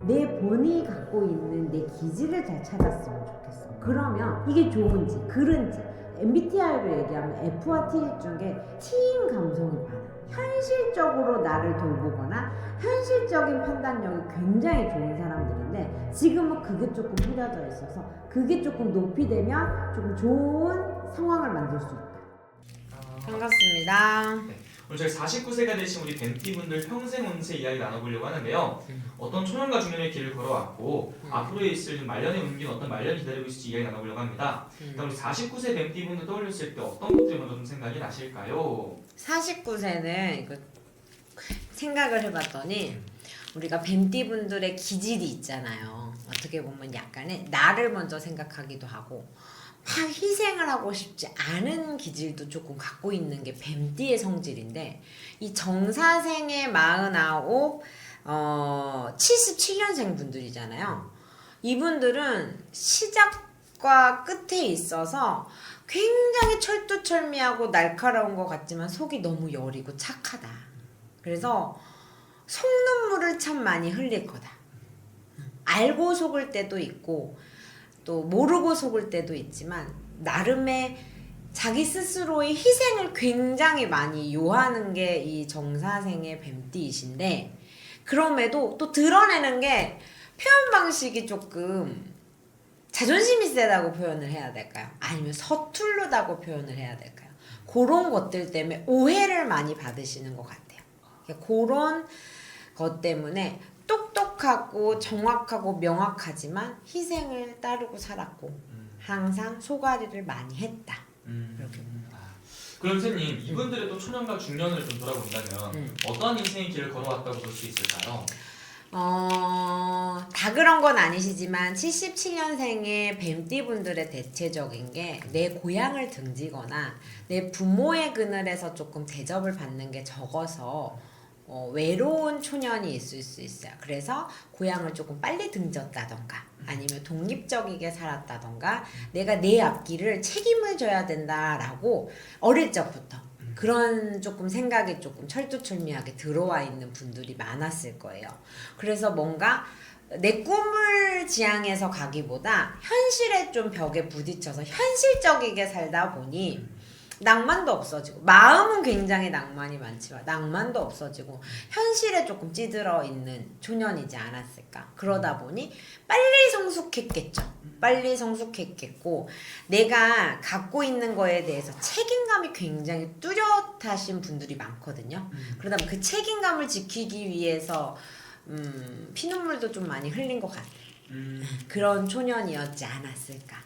내 본인이 갖고 있는 내 기질을 잘 찾았으면 좋겠어. 그러면 이게 좋은지 그른지 MBTI로 얘기하면 F와 T 중에 T인 감성이 많아. 현실적으로 나를 돌보거나 현실적인 판단력이 굉장히 좋은 사람들인데 지금은 그게 조금 흐려져 있어서 그게 조금 높이되면 조금 좋은 상황을 만들 수 있다. 반갑습니다. 네. 오늘 저희 49세가 되신 우리 뱀띠분들 평생 운세 이야기 나눠보려고 하는데요. 어떤 초년과 중년의 길을 걸어왔고 앞으로 있을 말년의 운기는 어떤 말년이 기다리고 있을지 이야기 나눠보려고 합니다. 일단 우리 49세 뱀띠분들 떠올렸을 때 어떤 것들이 먼저 좀 생각이 나실까요? 49세는 생각을 해봤더니 우리가 뱀띠분들의 기질이 있잖아요. 어떻게 보면 약간의 나를 먼저 생각하기도 하고 막 희생을 하고 싶지 않은 기질도 조금 갖고 있는 게 뱀띠의 성질인데 이 정사생의 49, 77년생 분들이잖아요. 이분들은 시작과 끝에 있어서 굉장히 철두철미하고 날카로운 것 같지만 속이 너무 여리고 착하다. 그래서 속눈물을 참 많이 흘릴 거다. 알고 속을 때도 있고 또 모르고 속을 때도 있지만 나름의 자기 스스로의 희생을 굉장히 많이 요하는 게 이 정사생의 뱀띠이신데 그럼에도 또 드러내는 게 표현 방식이 조금 자존심이 세다고 표현을 해야 될까요? 아니면 서툴르다고 표현을 해야 될까요? 그런 것들 때문에 오해를 많이 받으시는 것 같아요. 그런 것 때문에 똑똑하고 정확하고 명확하지만 희생을 따르고 살았고 항상 소가리를 많이 했다. 이렇게 봅니다. 그럼 선생님 이분들의 또 초년과 중년을 좀 돌아본다면 어떠한 인생의 길을 걸어왔다고 볼 수 있을까요? 다 그런 건 아니시지만 77년생의 뱀띠분들의 대체적인 게 내 고향을 등지거나 내 부모의 그늘에서 조금 대접을 받는 게 적어서 외로운 초년이 있을 수 있어요. 그래서 고향을 조금 빨리 등졌다던가 아니면 독립적이게 살았다던가 내가 내 앞길을 책임을 져야 된다라고 어릴 적부터 그런 조금 생각이 조금 철두철미하게 들어와 있는 분들이 많았을 거예요. 그래서 뭔가 내 꿈을 지향해서 가기보다 현실에 좀 벽에 부딪혀서 현실적이게 살다 보니 낭만도 없어지고 마음은 굉장히 낭만이 많지만 낭만도 없어지고 현실에 조금 찌들어 있는 초년이지 않았을까. 그러다 보니 빨리 성숙했겠죠. 빨리 성숙했겠고 내가 갖고 있는 거에 대해서 책임감이 굉장히 뚜렷하신 분들이 많거든요. 그러다 보니 그 책임감을 지키기 위해서 피눈물도 좀 많이 흘린 것 같아요. 그런 초년이었지 않았을까.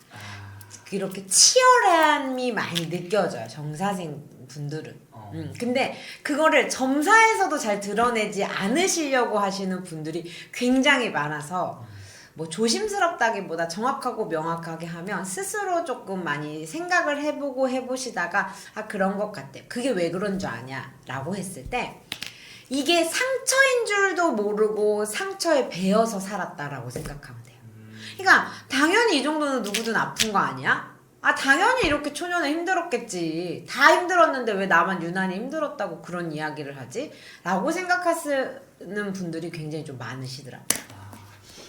이렇게 치열함이 많이 느껴져요. 정사생 분들은. 근데 그거를 점사에서도 잘 드러내지 않으시려고 하시는 분들이 굉장히 많아서 뭐 조심스럽다기보다 정확하고 명확하게 하면 스스로 조금 많이 생각을 해보시다가 아 그런 것 같아. 그게 왜 그런 줄 아냐 라고 했을 때 이게 상처인 줄도 모르고 상처에 베어서 살았다라고 생각하면 돼요. 그러니까 당연히 이 정도는 누구든 아픈 거 아니야? 아 당연히 이렇게 초년에 힘들었겠지. 다 힘들었는데 왜 나만 유난히 힘들었다고 그런 이야기를 하지? 라고 생각하시는 분들이 굉장히 좀 많으시더라고요.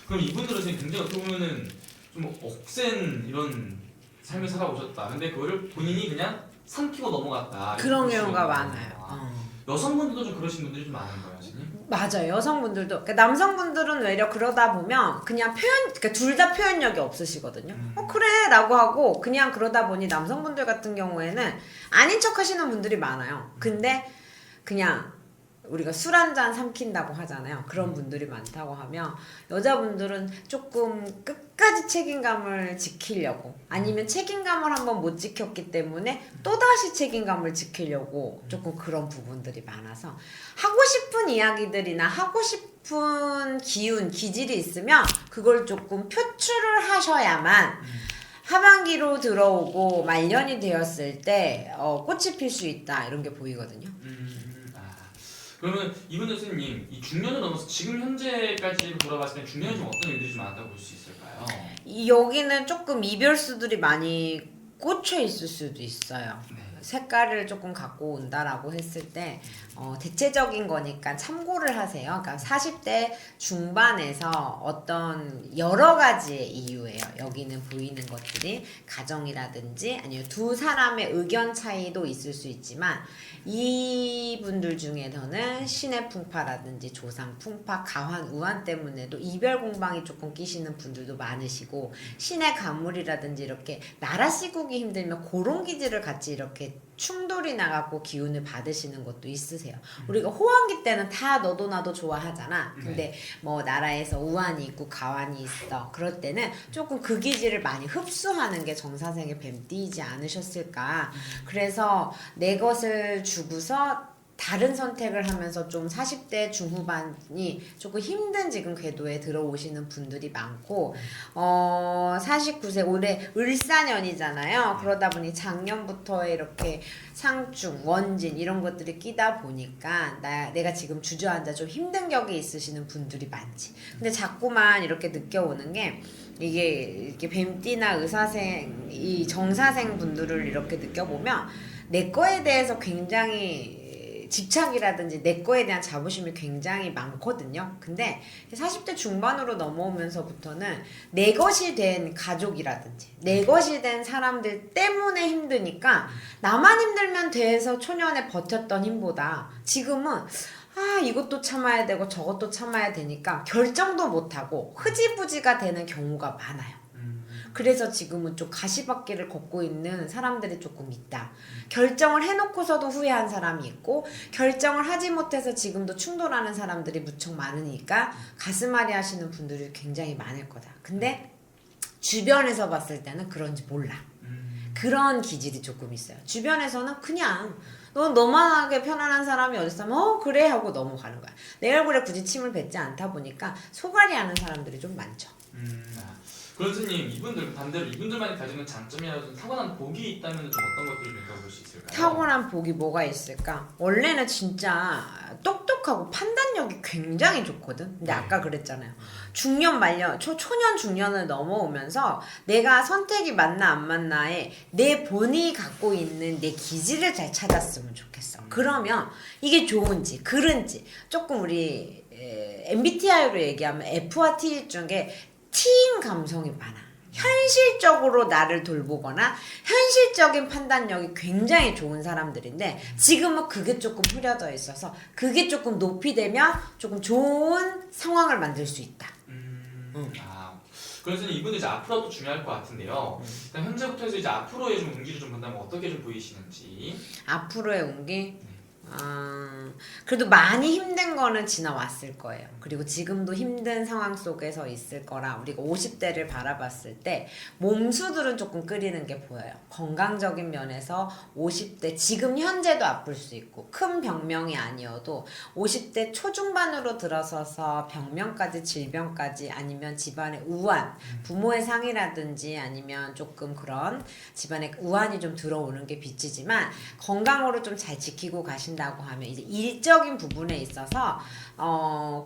그럼 이분들은 선생님 굉장히 어떻게 보면은 좀 억센 이런 삶을 살아오셨다. 근데 그거를 본인이 그냥 삼키고 넘어갔다. 그런 경우가 많아요. 여성분들도 좀 그러신 분들이 좀 많은 거예요, 선생님? 맞아요. 여성분들도. 그러니까 남성분들은 외려 그러다 보면 그냥 그러니까 둘 다 표현력이 없으시거든요. 그래 라고 하고 그냥 그러다 보니 남성분들 같은 경우에는 아닌 척 하시는 분들이 많아요. 근데 그냥 우리가 술 한 잔 삼킨다고 하잖아요. 그런 분들이 많다고 하면 여자분들은 조금 끝까지 책임감을 지키려고 아니면 책임감을 한번 못 지켰기 때문에 또다시 책임감을 지키려고 조금 그런 부분들이 많아서 하고 싶은 이야기들이나 하고 싶은 기질이 있으면 그걸 조금 표출을 하셔야만 하반기로 들어오고 말년이 되었을 때 꽃이 필 수 있다 이런 게 보이거든요. 그러면 이분들 선생님 이 중년을 넘어서 지금 현재까지 돌아봤을 때 중년에 좀 어떤 일들이 좀 많았다고 볼 수 있을까요? 여기는 조금 이별수들이 많이 꽂혀 있을 수도 있어요. 네. 색깔을 조금 갖고 온다라고 했을 때 대체적인 거니까 참고를 하세요. 그러니까 40대 중반에서 어떤 여러 가지의 이유예요. 여기는 보이는 것들이 가정이라든지 아니면 두 사람의 의견 차이도 있을 수 있지만 이분들 중에서는 신의 풍파라든지 조상 풍파, 가환, 우환 때문에도 이별 공방이 조금 끼시는 분들도 많으시고 신의 간물이라든지 이렇게 나라 시국이 힘들면 그런 기질을 같이 이렇게 충돌이 나갖고 기운을 받으시는 것도 있으세요. 우리가 호황기 때는 다 너도 나도 좋아하잖아. 근데 뭐 나라에서 우환이 있고 가환이 있어. 그럴 때는 조금 그 기질을 많이 흡수하는 게 정사생의 뱀띠이지 않으셨을까. 그래서 내 것을 주고서 다른 선택을 하면서 좀 40대 중후반이 조금 힘든 지금 궤도에 들어오시는 분들이 많고 49세 올해 을사년이잖아요. 그러다 보니 작년부터 이렇게 상충, 원진 이런 것들이 끼다 보니까 내가 지금 주저앉아 좀 힘든 격에 있으시는 분들이 많지. 근데 자꾸만 이렇게 느껴오는 게 이게 뱀띠나 의사생, 이 정사생 분들을 이렇게 느껴보면 내 거에 대해서 굉장히 집착이라든지 내 거에 대한 자부심이 굉장히 많거든요. 근데 40대 중반으로 넘어오면서부터는 내 것이 된 가족이라든지 내 것이 된 사람들 때문에 힘드니까 나만 힘들면 돼서 초년에 버텼던 힘보다 지금은 이것도 참아야 되고 저것도 참아야 되니까 결정도 못하고 흐지부지가 되는 경우가 많아요. 그래서 지금은 좀 가시밭길을 걷고 있는 사람들이 조금 있다. 결정을 해놓고서도 후회한 사람이 있고 결정을 하지 못해서 지금도 충돌하는 사람들이 무척 많으니까 가슴앓이 하시는 분들이 굉장히 많을 거다. 근데 주변에서 봤을 때는 그런지 몰라. 그런 기질이 조금 있어요. 주변에서는 그냥 너만하게 편안한 사람이 어딨으면 그래 하고 넘어가는 거야. 내 얼굴에 굳이 침을 뱉지 않다 보니까 소갈이 하는 사람들이 좀 많죠. 그런스님, 이분들 반대로 이분들만이 가지는 장점이라든지 타고난 복이 있다면 좀 어떤 것들을 볼 수 있을까요? 타고난 복이 뭐가 있을까? 원래는 진짜 똑똑하고 판단력이 굉장히 좋거든. 근데 아까 그랬잖아요. 중년 말년, 초년 중년을 넘어오면서 내가 선택이 맞나 안 맞나에 내 본인이 갖고 있는 내 기질을 잘 찾았으면 좋겠어. 그러면 이게 좋은지 그른지 조금 우리 MBTI로 얘기하면 F와 T 중에 T인 감성이 많아. 현실적으로 나를 돌보거나 현실적인 판단력이 굉장히 좋은 사람들인데 지금은 그게 조금 흐려져 있어서 그게 조금 높이 되면 조금 좋은 상황을 만들 수 있다. 그래서 이분들 이제 앞으로도 중요할 것 같은데요. 일단 현재부터 해서 이제 앞으로의 좀 운기를 좀 본다면 어떻게 좀 보이시는지. 앞으로의 운기? 그래도 많이 힘든 거는 지나왔을 거예요. 그리고 지금도 힘든 상황 속에서 있을 거라 우리가 50대를 바라봤을 때 몸수들은 조금 끓이는 게 보여요. 건강적인 면에서 50대 지금 현재도 아플 수 있고 큰 병명이 아니어도 50대 초중반으로 들어서서 병명까지 질병까지 아니면 집안의 우환 부모의 상이라든지 아니면 조금 그런 집안에 우환이 좀 들어오는 게 빚이지만 건강으로 좀 잘 지키고 가신다고 하면 이제 일적인 부분에 있어서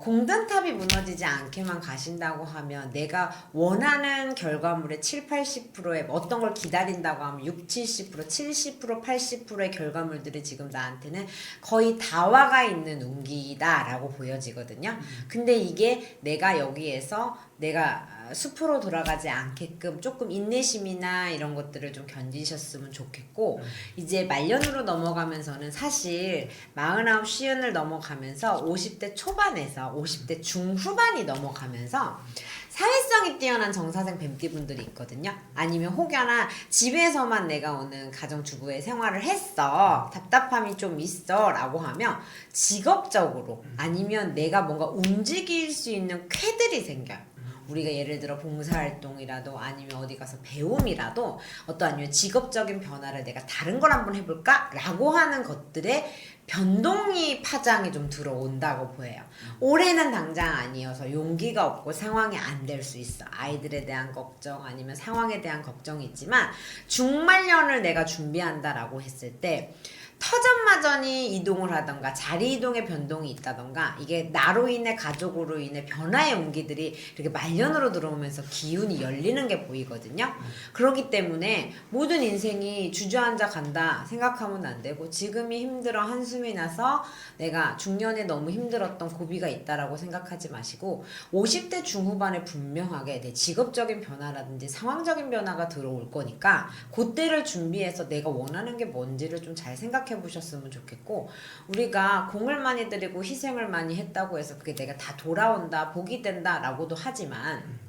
공든탑이 무너지지 않게만 가신다고 하면 내가 원하는 결과물의 7, 80%의 어떤 걸 기다린다고 하면 6, 70%, 70%, 80%의 결과물들이 지금 나한테는 거의 다 와가 있는 운기다라고 보여지거든요. 근데 이게 내가 여기에서 내가 숲으로 돌아가지 않게끔 조금 인내심이나 이런 것들을 좀 견디셨으면 좋겠고 이제 말년으로 넘어가면서는 사실 49, 50을 넘어가면서 50대 초반에서 50대 중후반이 넘어가면서 사회성이 뛰어난 정사생 뱀띠분들이 있거든요. 아니면 혹여나 집에서만 내가 오는 가정주부의 생활을 했어. 답답함이 좀 있어 라고 하면 직업적으로 아니면 내가 뭔가 움직일 수 있는 쾌들이 생겨요. 우리가 예를 들어 봉사활동이라도 아니면 어디 가서 배움이라도 아니면 직업적인 변화를 내가 다른 걸 한번 해볼까? 라고 하는 것들에 변동이 파장이 좀 들어온다고 보여요. 올해는 당장 아니어서 용기가 없고 상황이 안 될 수 있어. 아이들에 대한 걱정 아니면 상황에 대한 걱정이 있지만 중말년을 내가 준비한다라고 했을 때 터전마전이 이동을 하던가 자리 이동의 변동이 있다던가 이게 나로 인해 가족으로 인해 변화의 온기들이 이렇게 말년으로 들어오면서 기운이 열리는 게 보이거든요. 그렇기 때문에 모든 인생이 주저앉아 간다 생각하면 안 되고 지금이 힘들어 한숨이 나서 내가 중년에 너무 힘들었던 고비가 있다라고 생각하지 마시고 50대 중후반에 분명하게 내 직업적인 변화라든지 상황적인 변화가 들어올 거니까 그때를 준비해서 내가 원하는 게 뭔지를 좀 잘 생각해 보셨으면 좋겠고 우리가 공을 많이 들이고 희생을 많이 했다고 해서 그게 내가 다 돌아온다 복이 된다 라고도 하지만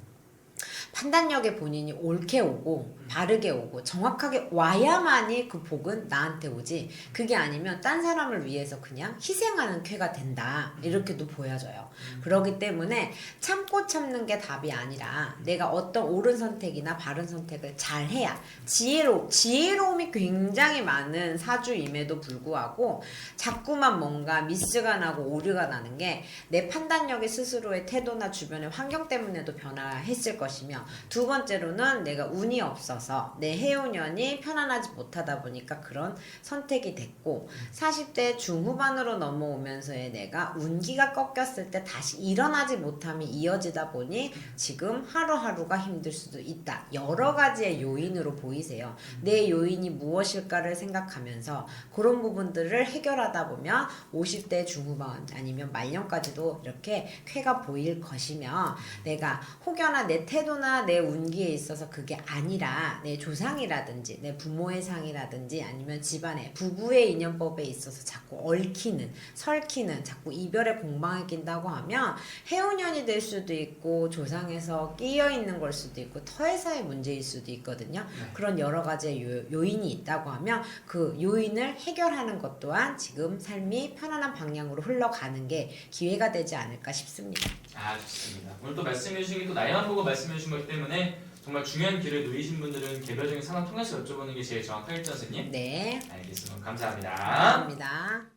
판단력에 본인이 옳게 오고 바르게 오고 정확하게 와야만이 그 복은 나한테 오지 그게 아니면 딴 사람을 위해서 그냥 희생하는 쾌가 된다 이렇게도 보여져요. 그렇기 때문에 참고 참는 게 답이 아니라 내가 어떤 옳은 선택이나 바른 선택을 잘 해야 지혜로움이 굉장히 많은 사주임에도 불구하고 자꾸만 뭔가 미스가 나고 오류가 나는 게 내 판단력이 스스로의 태도나 주변의 환경 때문에도 변화했을 것이며 두 번째로는 내가 운이 없어서 내 해운년이 편안하지 못하다 보니까 그런 선택이 됐고 40대 중후반으로 넘어오면서의 내가 운기가 꺾였을 때 다시 일어나지 못함이 이어지다 보니 지금 하루하루가 힘들 수도 있다. 여러 가지의 요인으로 보이세요. 내 요인이 무엇일까를 생각하면서 그런 부분들을 해결하다 보면 50대 중후반 아니면 말년까지도 이렇게 쾌가 보일 것이며 내가 혹여나 내 태도나 내 운기에 있어서 그게 아니라 내 조상이라든지 내 부모의 상이라든지 아니면 집안의 부부의 인연법에 있어서 자꾸 얽히는 설키는 자꾸 이별의 공방에 낀다고 하면 해운년이 될 수도 있고 조상에서 끼어 있는 걸 수도 있고 터에서의 문제일 수도 있거든요. 그런 여러 가지의 요인이 있다고 하면 그 요인을 해결하는 것 또한 지금 삶이 편안한 방향으로 흘러가는 게 기회가 되지 않을까 싶습니다. 아 좋습니다. 오늘 또 말씀해 주신 게 또 나이만 보고 말씀해 주신 거기 때문에 정말 중요한 길을 놓이신 분들은 개별적인 상황 통해서 여쭤보는 게 제일 정확하겠죠 선생님? 네. 알겠습니다. 감사합니다. 감사합니다.